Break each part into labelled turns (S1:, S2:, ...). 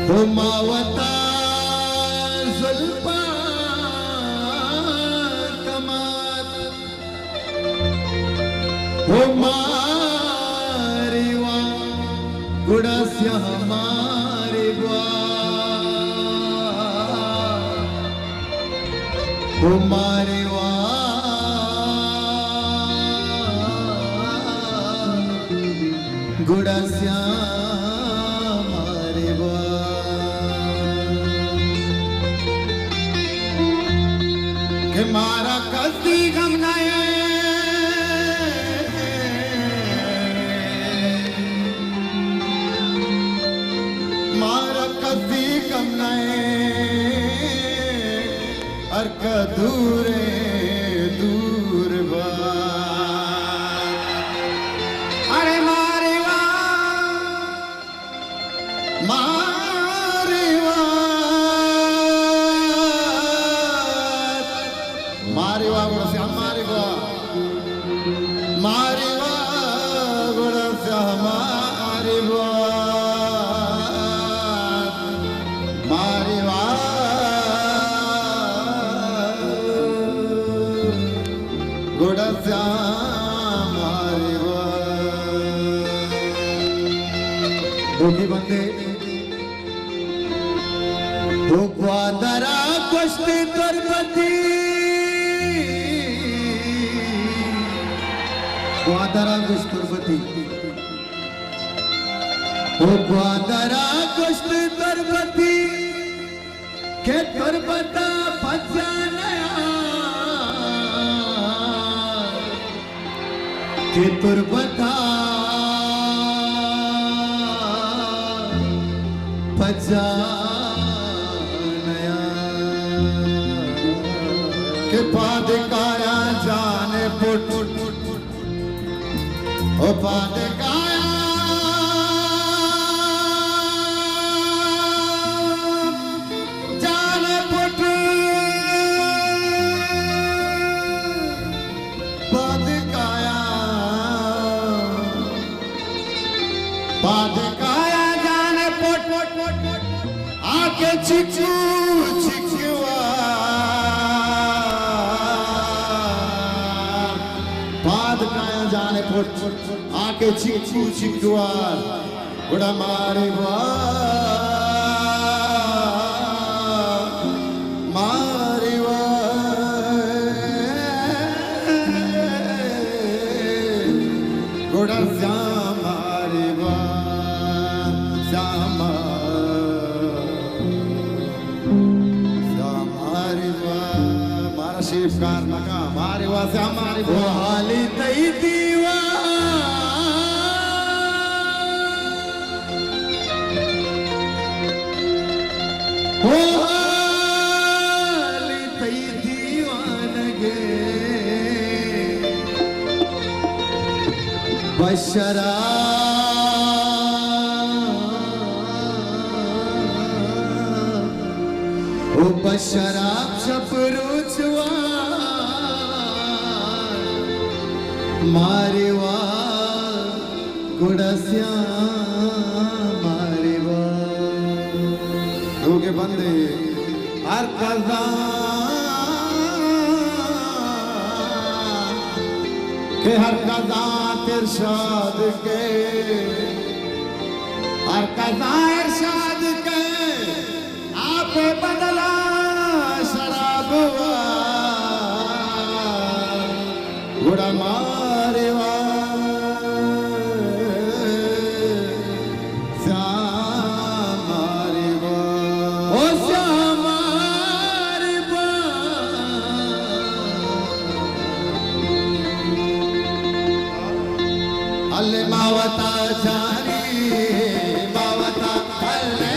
S1: हो मावता जुल्फा कमात हो मारी वा गुड़ास्या हमारी वा हो मारी वा गुड़ास्या हमारी वा के मारा कस्ती गम नए मारा कस्ती गम नए अर्क दूरे दूर बा अरे मारे वा मारे वा मारे वा गुण से हमारे वा मारे वा गुण से हमारे वा मारे वा गुण से हमारे वा दोघी बंदे तो ग्वादरा कुश्ती तुरबती ग्वादरा कुश्ती ओ ग्वादरा कुश्ती तुरबती के तुरबता बचा नया के तुरबता बचा नया के बाद काया जाने पुट ओ बाद काया जाने पुट बाद काया जाने पुट आके चिकू चिकुआ बाद काया जाने पुट आके चिकू चिकुआ गुड़ा मारे वा मारे वा गुड़ा श्याम मारे वा श्याम शिवकार नका मारे वा से हमारी हाली तई दीवा हो हाली तई दीवान गे बशरा ओ बशराब शपरुचवा मारे वा गुड़स्या मारे वा के बंदे हर कजा के हर कजा इरशाद के हर कजा इरशाद के आप बदला शराब गुड़ा मारे वा श्याम मारे वा ओ श्याम मारे वा अल्ले मावता जानी मावता अल्ले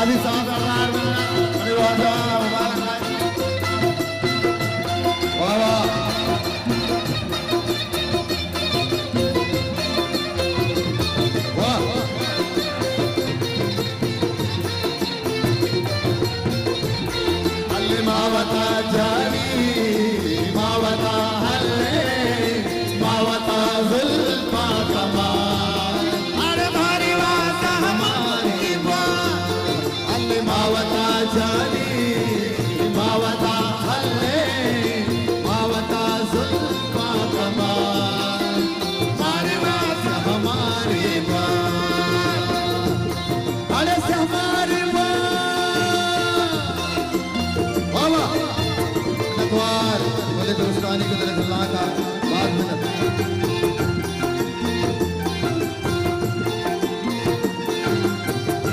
S1: अभी साहब मुबारक वाह वाह मावता जानी मावता हल्ले मावता जुल्फा कमाल अरे भारी वाता हमारी बात अल्ले मावता जानी मावता हल्ले मावता जुल्फा कमाल भारी वाता हमारी बात अरे से हमारी मुझे दोस्तानी की तरफ अल्लाह का बात मिनट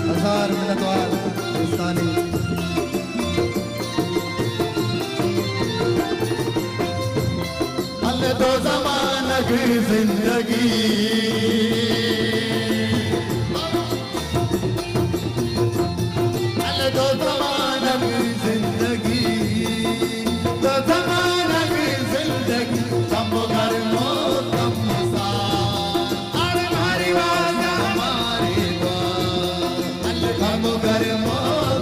S1: हजार मिनटवार दोस्तानी अल्लाह दो ज़माना की जिंदगी अल्लाह दो ज़माना की जिंदगी ज़माना की जिंदगी कम गर्मो कम साल अरे भारी बात हमारी बात अल्लाह कम गर्मो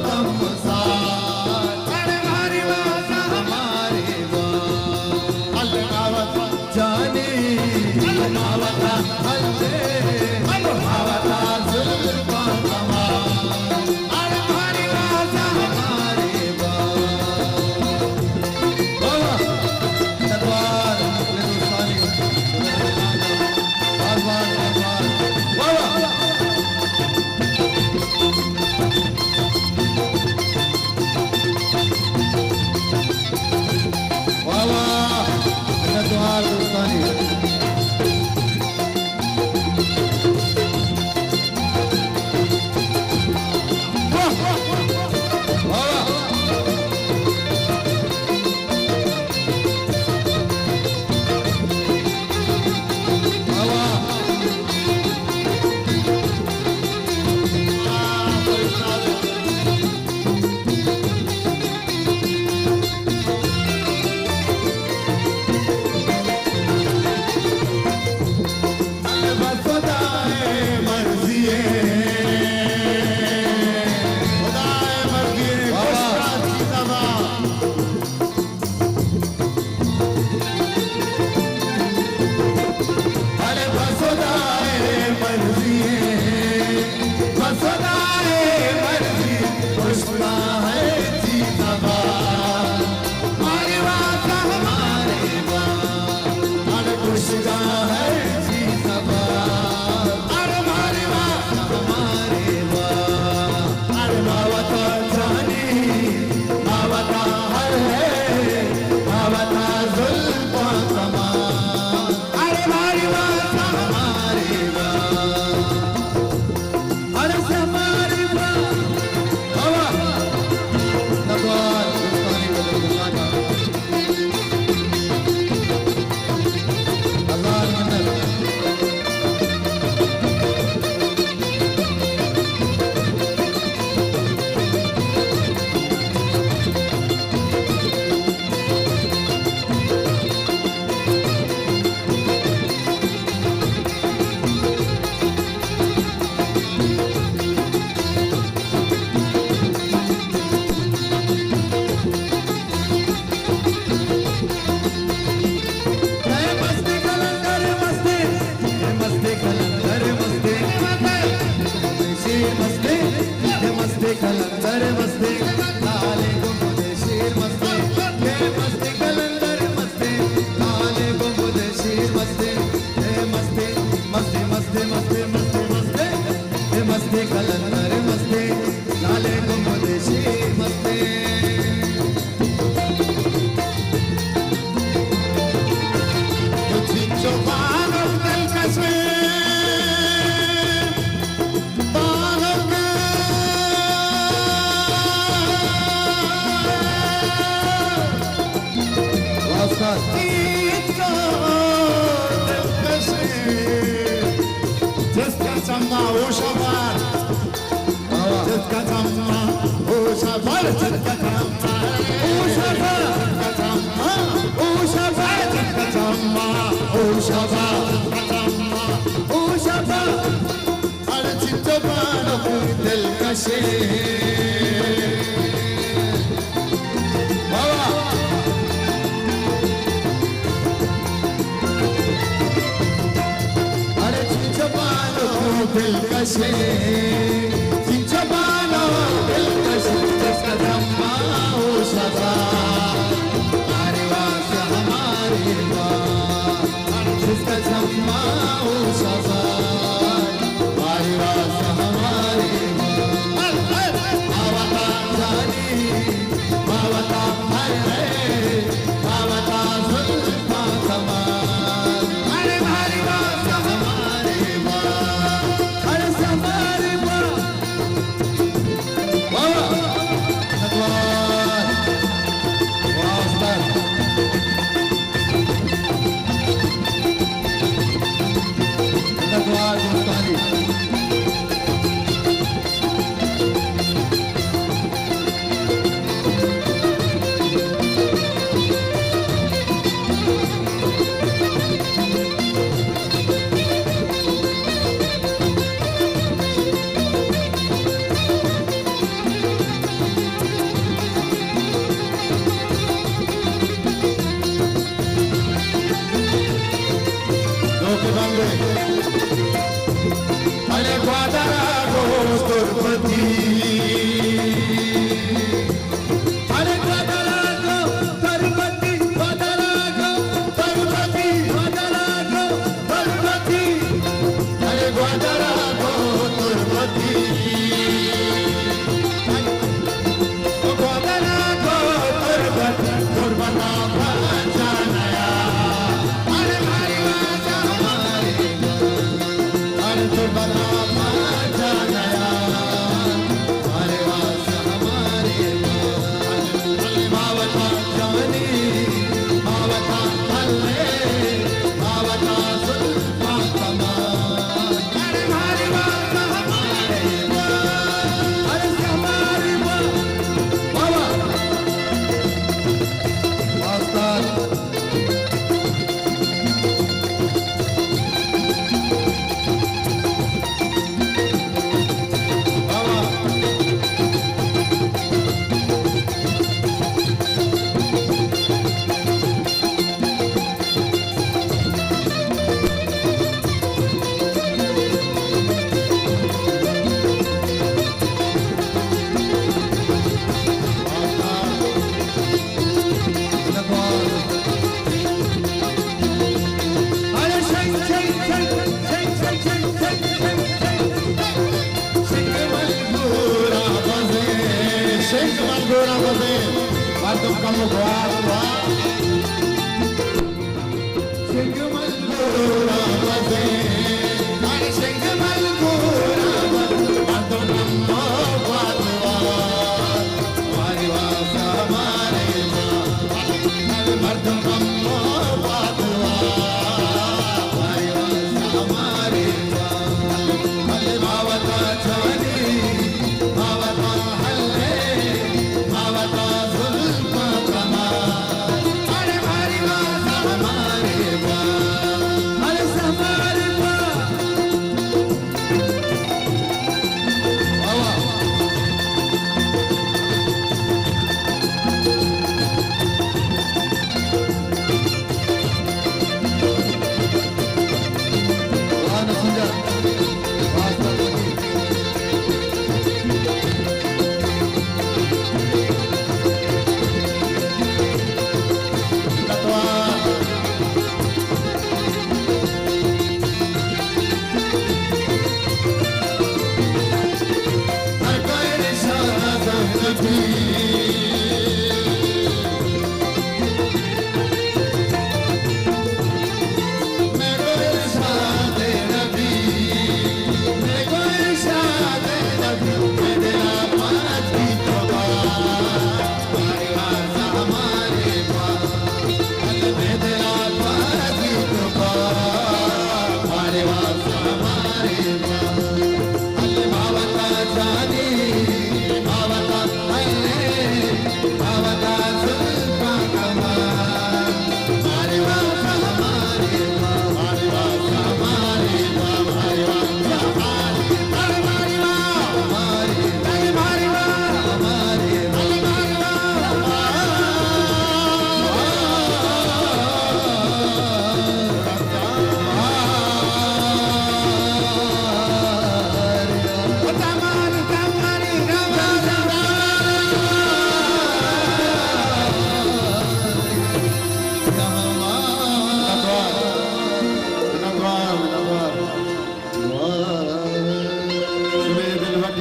S1: कम साल अरे भारी बात हमारी बात अल्लाह मावता जाने मावता हल्ले मावता जुल्फा कमाल अरे भारी बात हमारी
S2: Just got some
S1: Hare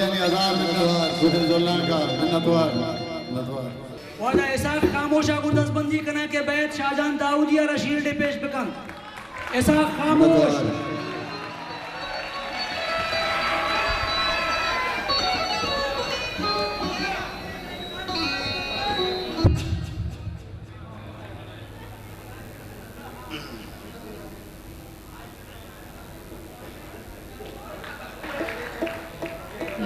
S1: यानी हजार मिन्नत जोलान का मिन्नतवार
S2: वादा ऐसा खामोशा को दसबंदी करने के बाद शाहजहां दाऊदिया रशील डे पेश बकन ऐसा खामोश